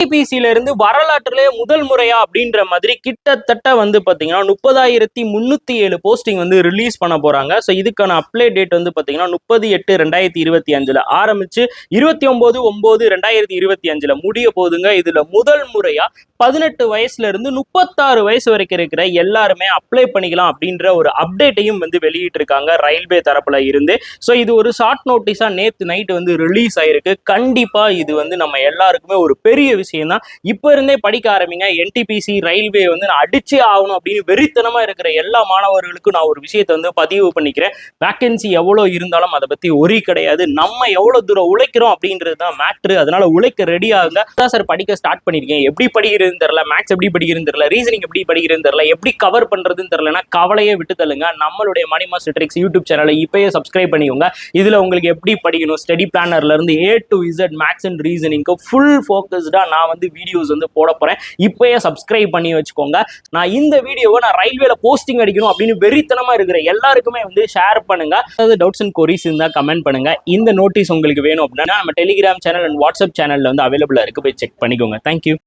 டிபிசில இருந்து வரலாற்றிலே முதல் முறையா அப்படின்ற மாதிரி கிட்டத்தட்ட வந்து பாத்தீங்கன்னா 30,307 போஸ்டிங் வந்து ரிலீஸ் பண்ண போறாங்க. ஸோ இதுக்கான அப்ளை டேட் வந்து பாத்தீங்கன்னா 30/8/2025 ஆரம்பிச்சு 29/9/2025 முடிய போதுங்க. இதுல முதல் முறையா 18 வயசுல இருந்து 36 வயசு வரைக்கும் இருக்கிற எல்லாருமே அப்ளை பண்ணிக்கலாம் அப்படின்ற ஒரு அப்டேட்டையும் வந்து வெளியிட்டு இருக்காங்க ரயில்வே தரப்புல இருந்து. ஸோ இது ஒரு ஷார்ட் நோட்டீஸா நேத்து நைட் வந்து ரிலீஸ் ஆயிருக்கு. கண்டிப்பா இது வந்து நம்ம எல்லாருக்குமே ஒரு பெரிய விஷயம் தான். இப்ப இருந்தே படிக்க ஆரம்பிங்க. என்டிபிசி ரயில்வே வந்து நான் அடிச்சே ஆகணும் அப்படின்னு வெறித்தனமா இருக்கிற எல்லா மாணவர்களுக்கும் நான் ஒரு விஷயத்தை வந்து பதிவு பண்ணிக்கிறேன். வேக்கன்சி எவ்வளவு இருந்தாலும் அதை பத்தி ஒரி கிடையாது. நம்ம எவ்வளவு தூரம் உழைக்கிறோம் அப்படின்றது தான் மேட்ரு. அதனால உழைக்க ரெடி ஆகுங்க. சார் படிக்க ஸ்டார்ட் பண்ணிருக்கேன், எப்படி படிக்கிறது தெரியல, மேக்ஸ் எப்படி படிக்கிறது தெரியல, ரீசனிங் எப்படி படிக்கிறது தெரியல, எப்படி கவர் பண்றதுன்னு தெரியலன்னா கவலையே விட்டு தள்ளுங்க. நம்மளுடைய மணி மாஸ்டர் ட்ரிக்ஸ் யூடியூப் சேனலை இப்பயே சப்ஸ்கிரைப் பண்ணிக்கோங்க. இதுல உங்களுக்கு எப்படி படிக்கணும், ஸ்டடி பிளானர்ல இருந்து A to Z maths and ரீசனிங்க்கு ஃபுல் ஃபோக்கஸ்டா நான் வந்து வீடியோஸ் வந்து போட போறேன். இப்பயே சப்ஸ்கிரைப் பண்ணி வச்சுக்கோங்க. நான் இந்த வீடியோவை நான் ரயில்வேல போஸ்டிங் அடிக்கணும் அப்படின்னு வெறித்தனமா இருக்கிற எல்லாருக்குமே வந்து ஷேர் பண்ணுங்க. அதாவது டவுட்ஸ் அண்ட் கொரிஸ் இருந்தா கமெண்ட் பண்ணுங்க. இந்த நோட்டீஸ் உங்களுக்கு வேணும் அப்படின்னா நம்ம டெலிகிராம் சேனல் அண்ட் வாட்ஸ்அப் சேனல்ல வந்து அவைலபிளா இருக்கு, போய் செக் பண்ணிக்கோங்க. தேங்க்யூ.